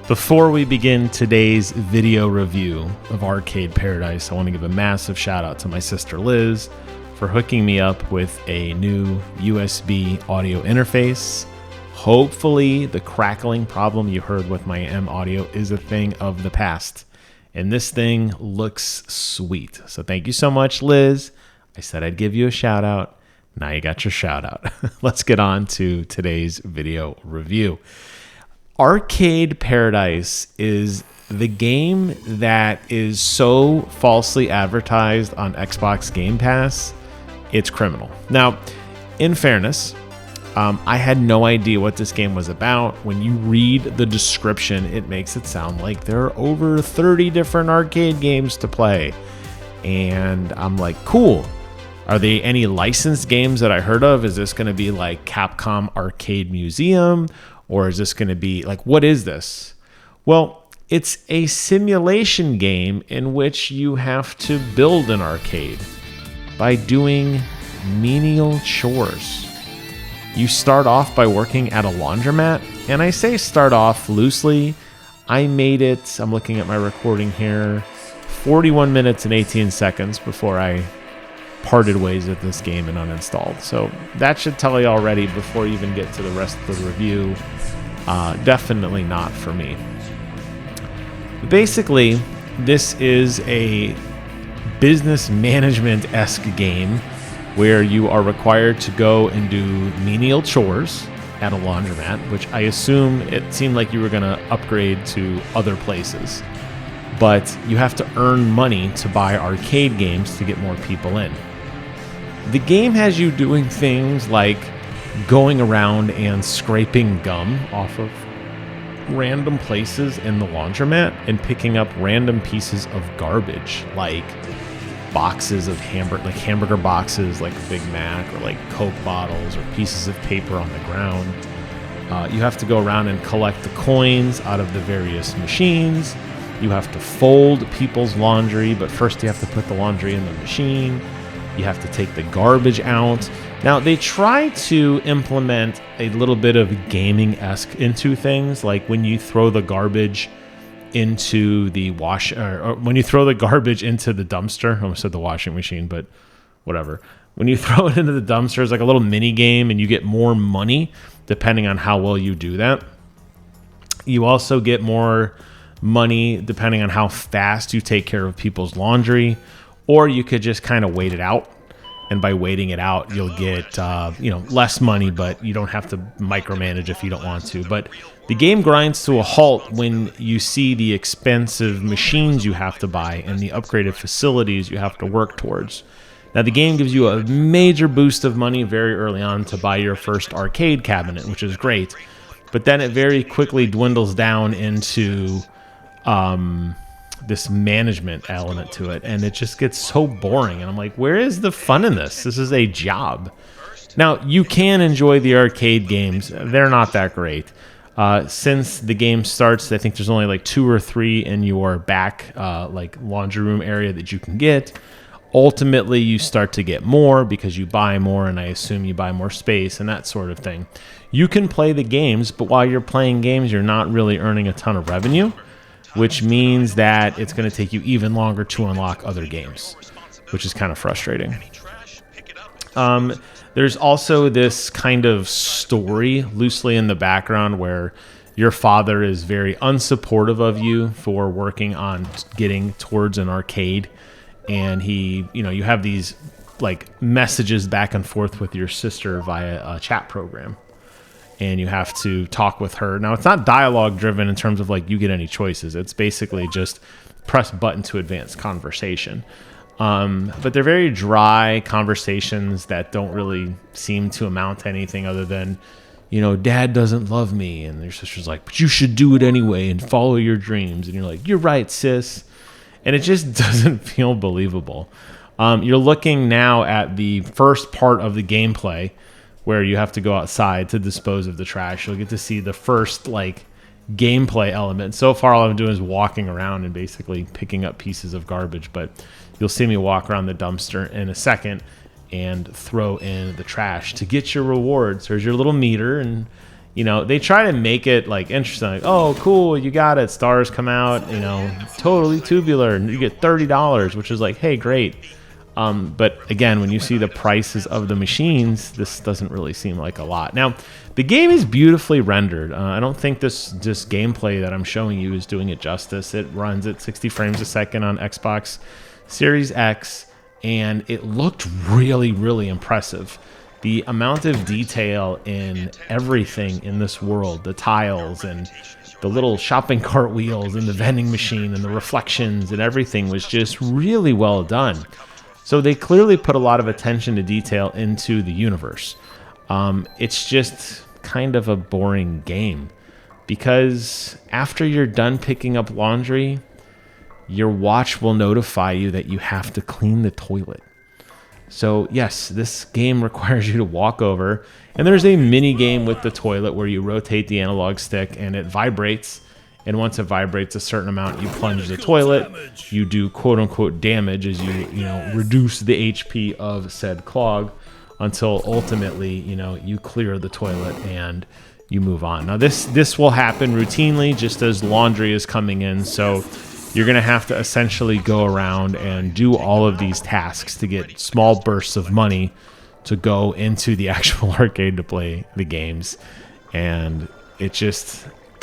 Before we begin today's video review of Arcade Paradise, I want to give a massive shout out to my sister Liz for hooking me up with a new USB audio interface. Hopefully the crackling problem you heard with my M audio is a thing of the past. And this thing looks sweet. So thank you so much, Liz. I said I'd give you a shout out. Now you got your shout out. Let's get on to today's video review. Arcade Paradise is the game that is so falsely advertised on Xbox Game Pass, it's criminal. Now, in fairness, I had no idea what this game was about. When you read the description, it makes it sound like there are over 30 different arcade games to play. And I'm like, cool. Are there any licensed games that I heard of? Is this going to be like Capcom Arcade Museum? Or is this going to be like, what is this? Well, it's a simulation game in which you have to build an arcade by doing menial chores. You start off by working at a laundromat, and I say start off loosely. I made it, I'm looking at my recording here, 41 minutes and 18 seconds before I parted ways with this game and uninstalled. So that should tell you already before you even get to the rest of the review. Definitely not for me. Basically, this is a business management-esque game where you are required to go and do menial chores at a laundromat, which I assume it seemed like you were going to upgrade to other places. But you have to earn money to buy arcade games to get more people in. The game has you doing things like going around and scraping gum off of random places in the laundromat and picking up random pieces of garbage, like boxes of hamburger boxes, like a Big Mac, or like Coke bottles, or pieces of paper on the ground. You have to go around and collect the coins out of the various machines. You have to fold people's laundry, but first you have to put the laundry in the machine. You have to take the garbage out. Now, they try to implement a little bit of gaming-esque into things, like when you throw the garbage into the or when you throw the garbage into the dumpster. I almost said the washing machine, but whatever. When you throw it into the dumpster, it's like a little mini game, and you get more money depending on how well you do that. You also get more money depending on how fast you take care of people's laundry, or you could just kind of wait it out. And by waiting it out, you'll get less money, but you don't have to micromanage if you don't want to. But the game grinds to a halt when you see the expensive machines you have to buy and the upgraded facilities you have to work towards. Now, the game gives you a major boost of money very early on to buy your first arcade cabinet, which is great. But then it very quickly dwindles down into this management element to it, and it just gets so boring. And I'm like, where is the fun in this? This is a job. Now, you can enjoy the arcade games. They're not that great. Since the game starts, I think there's only like 2 or 3 in your back laundry room area that you can get. Ultimately, you start to get more because you buy more, and I assume you buy more space and that sort of thing. You can play the games, but while you're playing games, you're not really earning a ton of revenue, which means that it's going to take you even longer to unlock other games, which is kind of frustrating. There's also this kind of story loosely in the background where your father is very unsupportive of you for working on getting towards an arcade. And you have these like messages back and forth with your sister via a chat program. And you have to talk with her. Now, it's not dialogue driven in terms of like you get any choices. It's basically just press button to advance conversation. But they're very dry conversations that don't really seem to amount to anything other than, Dad doesn't love me. And your sister's like, but you should do it anyway and follow your dreams. And you're like, you're right, sis. And it just doesn't feel believable. You're looking now at the first part of the gameplay, where you have to go outside to dispose of the trash. You'll get to see the first gameplay element. So far, all I'm doing is walking around and basically picking up pieces of garbage, but you'll see me walk around the dumpster in a second and throw in the trash to get your rewards. There's your little meter, and you know, they try to make it like interesting. Like, oh, cool, you got it. Stars come out, you know, totally tubular, and you get $30, which is like, hey, great. But again, when you see the prices of the machines, this doesn't really seem like a lot. Now, the game is beautifully rendered. I don't think this gameplay that I'm showing you is doing it justice. It runs at 60 frames a second on Xbox Series X, and it looked really, really impressive. The amount of detail in everything in this world, the tiles and the little shopping cart wheels and the vending machine and the reflections and everything was just really well done. So they clearly put a lot of attention to detail into the universe. It's just kind of a boring game because after you're done picking up laundry, your watch will notify you that you have to clean the toilet. So yes, this game requires you to walk over, and there's a mini game with the toilet where you rotate the analog stick and it vibrates. And once it vibrates a certain amount, you plunge the toilet. You do quote unquote damage as you reduce the HP of said clog until ultimately, you clear the toilet and you move on. Now this will happen routinely just as laundry is coming in. So you're going to have to essentially go around and do all of these tasks to get small bursts of money to go into the actual arcade to play the games. And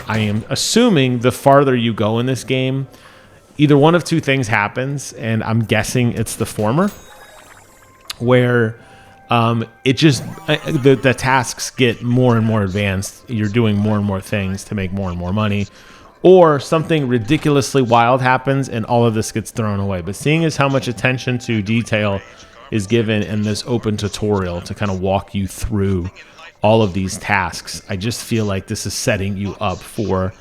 I am assuming the farther you go in this game, either one of two things happens, and I'm guessing it's the former, where the tasks get more and more advanced. You're doing more and more things to make more and more money. Or something ridiculously wild happens and all of this gets thrown away. But seeing as how much attention to detail is given in this open tutorial to kind of walk you through all of these tasks, I just feel like this is setting you up for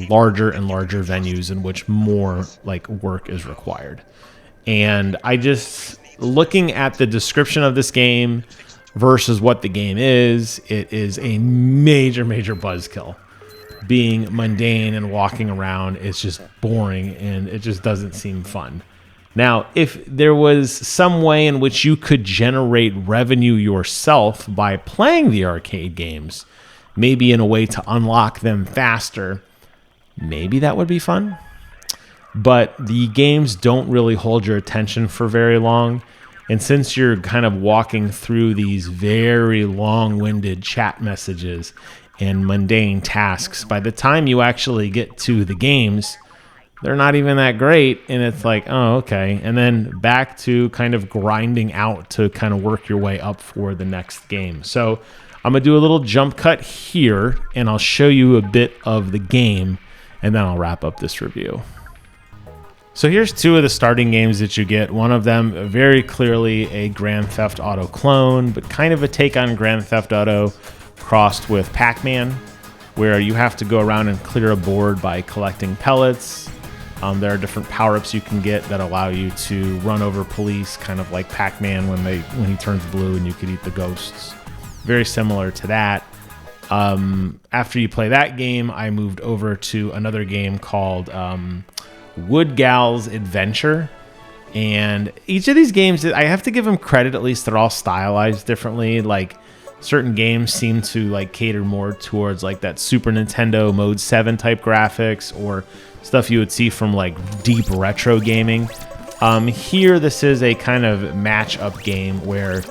larger and larger venues in which more work is required. And looking at the description of this game versus what the game is, it is a major, major buzzkill. Being mundane and walking around is just boring and it just doesn't seem fun. Now, if there was some way in which you could generate revenue yourself by playing the arcade games, maybe in a way to unlock them faster, maybe that would be fun. But the games don't really hold your attention for very long. And since you're kind of walking through these very long-winded chat messages and mundane tasks, by the time you actually get to the games, they're not even that great. And it's like, oh, okay. And then back to kind of grinding out to kind of work your way up for the next game. So I'm going to do a little jump cut here and I'll show you a bit of the game and then I'll wrap up this review. So here's two of the starting games that you get. One of them very clearly a Grand Theft Auto clone, but kind of a take on Grand Theft Auto crossed with Pac-Man, where you have to go around and clear a board by collecting pellets. There are different power-ups you can get that allow you to run over police, kind of like Pac-Man when he turns blue and you could eat the ghosts. Very similar to that. After you play that game, I moved over to another game called Wood Gal's Adventure. And each of these games, I have to give them credit, at least they're all stylized differently. Certain games seem to cater more towards that Super Nintendo Mode 7 type graphics or stuff you would see from deep retro gaming. Here, this is a kind of match-up game where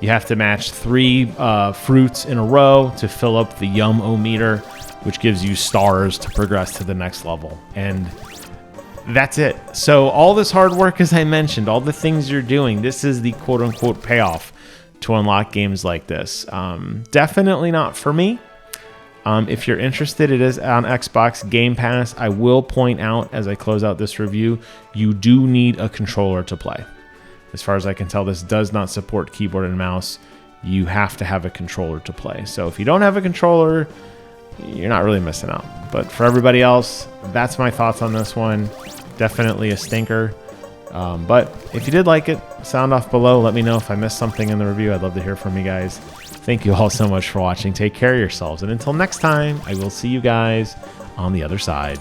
you have to match 3 fruits in a row to fill up the yum-o-meter, which gives you stars to progress to the next level. And that's it. So all this hard work, as I mentioned, all the things you're doing, this is the quote-unquote payoff to unlock games like this. Definitely not for me. If you're interested, it is on Xbox Game Pass. I will point out as I close out this review, you do need a controller to play. As far as I can tell, this does not support keyboard and mouse. You have to have a controller to play. So if you don't have a controller, you're not really missing out. But for everybody else, that's my thoughts on this one. Definitely a stinker. But if you did like it, sound off below. Let me know if I missed something in the review. I'd love to hear from you guys. Thank you all so much for watching. Take care of yourselves. And until next time, I will see you guys on the other side.